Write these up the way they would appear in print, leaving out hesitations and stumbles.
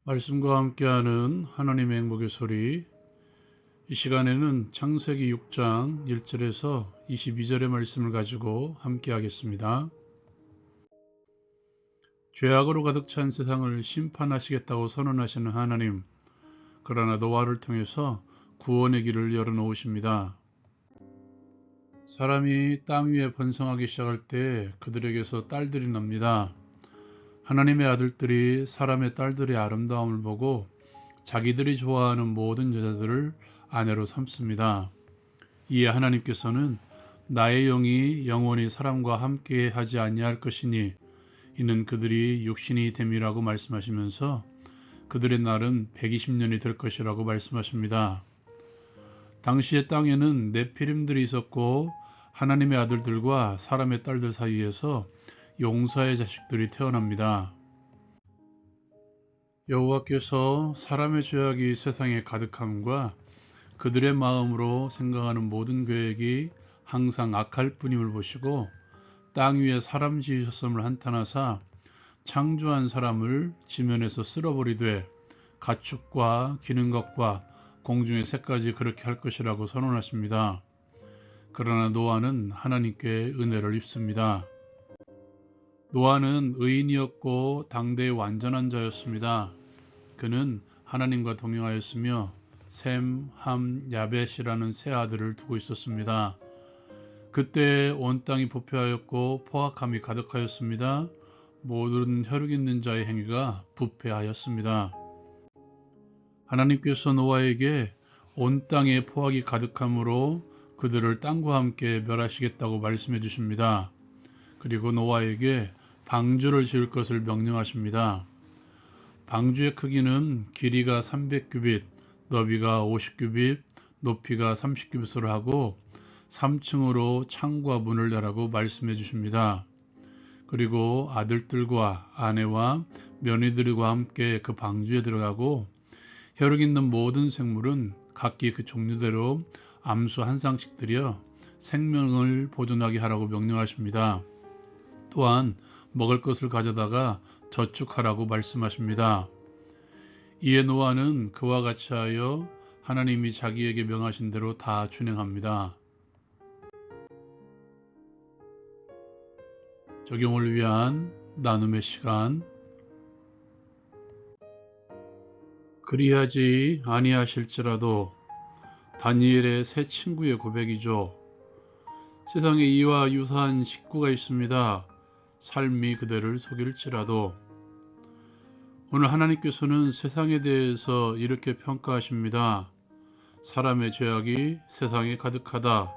말씀과 함께하는 하나님의 행복의 소리. 이 시간에는 창세기 6장 1절에서 22절의 말씀을 가지고 함께하겠습니다. 죄악으로 가득 찬 세상을 심판하시겠다고 선언하시는 하나님, 그러나 노아를 통해서 구원의 길을 열어놓으십니다. 사람이 땅 위에 번성하기 시작할 때 그들에게서 딸들이 납니다. 하나님의 아들들이 사람의 딸들의 아름다움을 보고 자기들이 좋아하는 모든 여자들을 아내로 삼습니다. 이에 하나님께서는 나의 영이 영원히 사람과 함께 하지 아니할 것이니 이는 그들이 육신이 됨이라고 말씀하시면서 그들의 날은 120년이 될 것이라고 말씀하십니다. 당시의 땅에는 네피림들이 있었고 하나님의 아들들과 사람의 딸들 사이에서 용사의 자식들이 태어납니다. 여호와께서 사람의 죄악이 세상에 가득함과 그들의 마음으로 생각하는 모든 계획이 항상 악할 뿐임을 보시고 땅 위에 사람 지으셨음을 한탄하사 창조한 사람을 지면에서 쓸어버리되 가축과 기는 것과 공중의 새까지 그렇게 할 것이라고 선언하십니다. 그러나 노아는 하나님께 은혜를 입습니다. 노아는 의인이었고 당대의 완전한 자였습니다. 그는 하나님과 동행하였으며 셈, 함, 야벳이라는 세 아들을 두고 있었습니다. 그때 온 땅이 부패하였고 포악함이 가득하였습니다. 모든 혈육 있는 자의 행위가 부패하였습니다. 하나님께서 노아에게 온 땅에 포악이 가득함으로 그들을 땅과 함께 멸하시겠다고 말씀해 주십니다. 그리고 노아에게 방주를 지을 것을 명령하십니다. 방주의 크기는 길이가 300규빗, 너비가 50규빗, 높이가 30규빗으로 하고 3층으로 창과 문을 내라고 말씀해 주십니다. 그리고 아들들과 아내와 며느리들과 함께 그 방주에 들어가고 혈육 있는 모든 생물은 각기 그 종류대로 암수 한 쌍씩 들여 생명을 보존하게 하라고 명령하십니다. 또한 먹을 것을 가져다가 저축하라고 말씀하십니다. 이에 노아는 그와 같이 하여 하나님이 자기에게 명하신 대로 다 준행합니다. 적용을 위한 나눔의 시간. 그리하지 아니하실지라도 다니엘의 새 친구의 고백이죠. 세상에 이와 유사한 식구가 있습니다. 삶이 그대를 속일지라도. 오늘 하나님께서는 세상에 대해서 이렇게 평가하십니다. 사람의 죄악이 세상에 가득하다.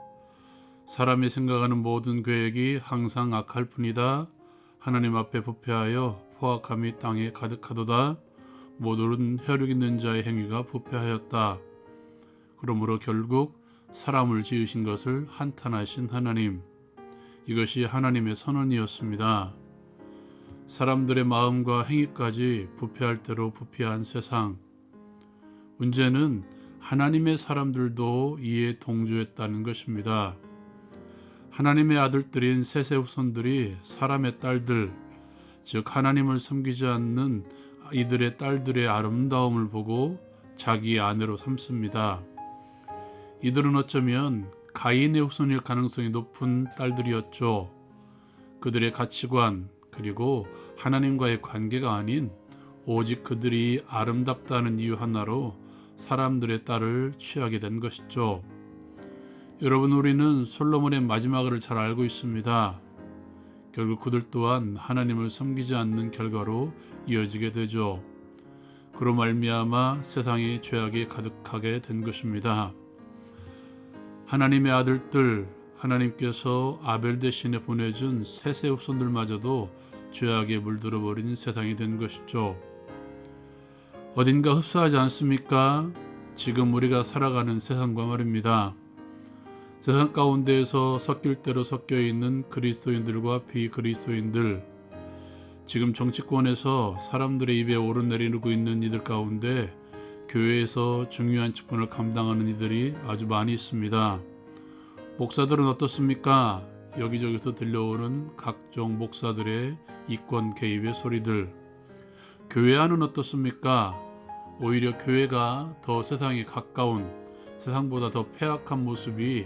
사람이 생각하는 모든 계획이 항상 악할 뿐이다. 하나님 앞에 부패하여 포악함이 땅에 가득하도다. 모든 혈육 있는 자의 행위가 부패하였다. 그러므로 결국 사람을 지으신 것을 한탄하신 하나님. 이것이 하나님의 선언이었습니다. 사람들의 마음과 행위까지 부패할 대로 부패한 세상. 문제는 하나님의 사람들도 이에 동조했다는 것입니다. 하나님의 아들들인 셋의 후손들이 사람의 딸들, 즉 하나님을 섬기지 않는 이들의 딸들의 아름다움을 보고 자기 아내로 삼습니다. 이들은 어쩌면 가인의 후손일 가능성이 높은 딸들이었죠. 그들의 가치관 그리고 하나님과의 관계가 아닌 오직 그들이 아름답다는 이유 하나로 사람들의 딸을 취하게 된 것이죠. 여러분, 우리는 솔로몬의 마지막을 잘 알고 있습니다. 결국 그들 또한 하나님을 섬기지 않는 결과로 이어지게 되죠. 그로 말미암아 세상에 죄악이 가득하게 된 것입니다. 하나님의 아들들, 하나님께서 아벨 대신에 보내준 셋의 후손들마저도 죄악에 물들어 버린 세상이 된 것이죠. 어딘가 흡사하지 않습니까? 지금 우리가 살아가는 세상과 말입니다. 세상 가운데에서 섞일 대로 섞여 있는 그리스도인들과 비그리스도인들, 지금 정치권에서 사람들의 입에 오르내리고 있는 이들 가운데 교회에서 중요한 직분을 감당하는 이들이 아주 많이 있습니다. 목사들은 어떻습니까? 여기저기서 들려오는 각종 목사들의 이권 개입의 소리들. 교회 안은 어떻습니까? 오히려 교회가 더 세상에 가까운, 세상보다 더 패악한 모습이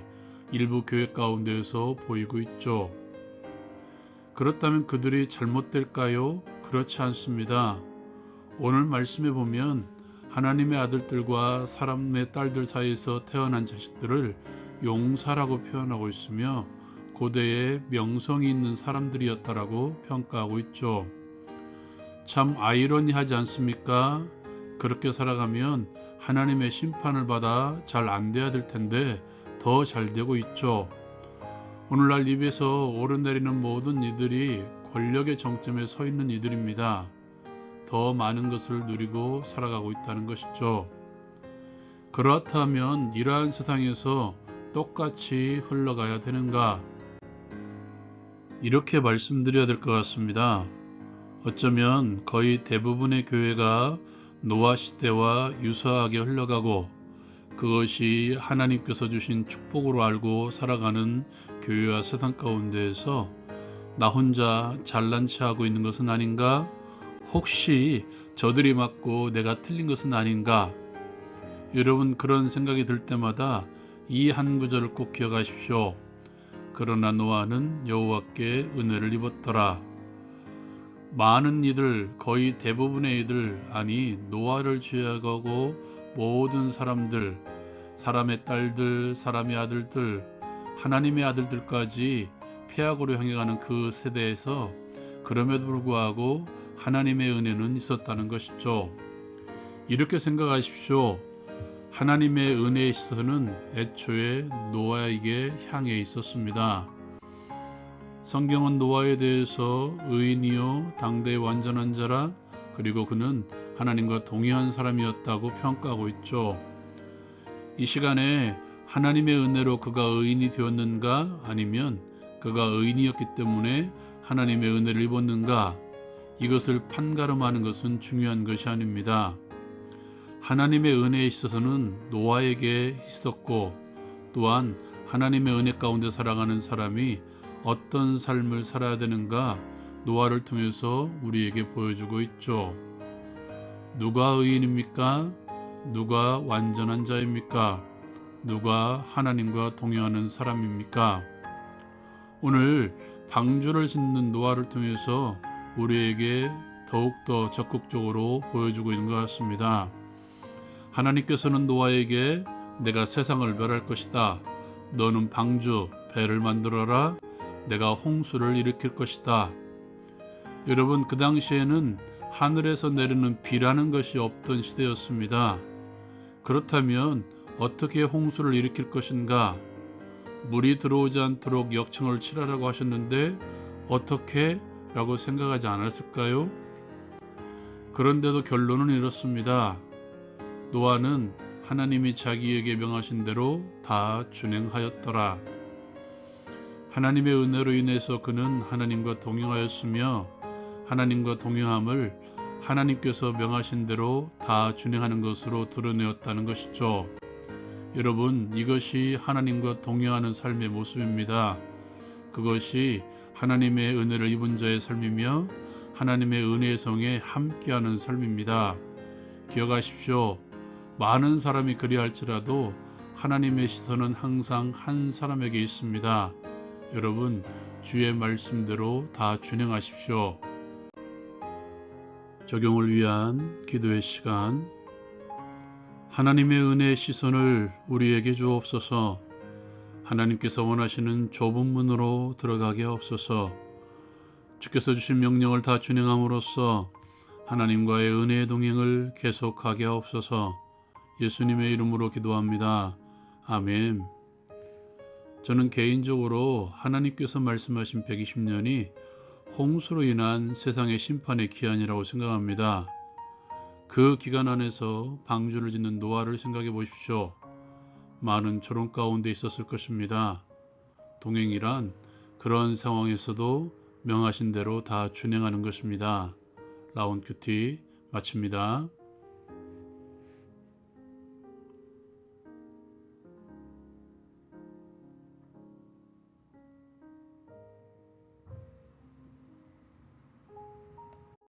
일부 교회 가운데에서 보이고 있죠. 그렇다면 그들이 잘못될까요? 그렇지 않습니다. 오늘 말씀에 보면 하나님의 아들들과 사람의 딸들 사이에서 태어난 자식들을 용사라고 표현하고 있으며 고대에 명성이 있는 사람들이었다라고 평가하고 있죠. 참 아이러니하지 않습니까? 그렇게 살아가면 하나님의 심판을 받아 잘 안 돼야 될 텐데 더 잘 되고 있죠. 오늘날 입에서 오르내리는 모든 이들이 권력의 정점에 서 있는 이들입니다. 더 많은 것을 누리고 살아가고 있다는 것이죠. 그렇다면 이러한 세상에서 똑같이 흘러가야 되는가? 이렇게 말씀드려야 될 것 같습니다. 어쩌면 거의 대부분의 교회가 노아 시대와 유사하게 흘러가고 그것이 하나님께서 주신 축복으로 알고 살아가는 교회와 세상 가운데에서 나 혼자 잘난 체 하고 있는 것은 아닌가? 혹시 저들이 맞고 내가 틀린 것은 아닌가? 여러분 그런 생각이 들 때마다 이 한 구절을 꼭 기억하십시오. 그러나 노아는 여호와께 은혜를 입었더라. 많은 이들, 거의 대부분의 이들, 아니 노아를 제외하고 모든 사람들, 사람의 딸들, 사람의 아들들, 하나님의 아들들까지 폐악으로 향해 가는 그 세대에서 그럼에도 불구하고 하나님의 은혜는 있었다는 것이죠. 이렇게 생각하십시오. 하나님의 은혜에 있어서는 애초에 노아에게 향해 있었습니다. 성경은 노아에 대해서 의인이요 당대의 완전한 자라, 그리고 그는 하나님과 동의한 사람이었다고 평가하고 있죠. 이 시간에 하나님의 은혜로 그가 의인이 되었는가, 아니면 그가 의인이었기 때문에 하나님의 은혜를 입었는가, 이것을 판가름하는 것은 중요한 것이 아닙니다. 하나님의 은혜에 있어서는 노아에게 있었고, 또한 하나님의 은혜 가운데 살아가는 사람이 어떤 삶을 살아야 되는가 노아를 통해서 우리에게 보여주고 있죠. 누가 의인입니까? 누가 완전한 자입니까? 누가 하나님과 동행하는 사람입니까? 오늘 방주를 짓는 노아를 통해서 우리에게 더욱더 적극적으로 보여주고 있는 것 같습니다. 하나님께서는 노아에게 내가 세상을 멸할 것이다. 너는 방주, 배를 만들어라. 내가 홍수를 일으킬 것이다. 여러분 그 당시에는 하늘에서 내리는 비라는 것이 없던 시대였습니다. 그렇다면 어떻게 홍수를 일으킬 것인가? 물이 들어오지 않도록 역청을 칠하라고 하셨는데 어떻게? 라고 생각하지 않았을까요? 그런데도 결론은 이렇습니다. 노아는 하나님이 자기에게 명하신 대로 다 준행하였더라. 하나님의 은혜로 인해서 그는 하나님과 동행하였으며 하나님과 동행함을 하나님께서 명하신 대로 다 준행하는 것으로 드러내었다는 것이죠. 여러분 이것이 하나님과 동행하는 삶의 모습입니다. 그것이 하나님의 은혜를 입은 자의 삶이며 하나님의 은혜의 성에 함께하는 삶입니다. 기억하십시오. 많은 사람이 그리할지라도 하나님의 시선은 항상 한 사람에게 있습니다. 여러분 주의 말씀대로 다 준행하십시오. 적용을 위한 기도의 시간. 하나님의 은혜의 시선을 우리에게 주옵소서. 하나님께서 원하시는 좁은 문으로 들어가게 하옵소서. 주께서 주신 명령을 다 준행함으로써 하나님과의 은혜의 동행을 계속하게 하옵소서. 예수님의 이름으로 기도합니다. 아멘. 저는 개인적으로 하나님께서 말씀하신 120년이 홍수로 인한 세상의 심판의 기한이라고 생각합니다. 그 기간 안에서 방주를 짓는 노아를 생각해 보십시오. 많은 조롱 가운데 있었을 것입니다. 동행이란 그런 상황에서도 명하신 대로 다 준행하는 것입니다. 라온 큐티 마칩니다.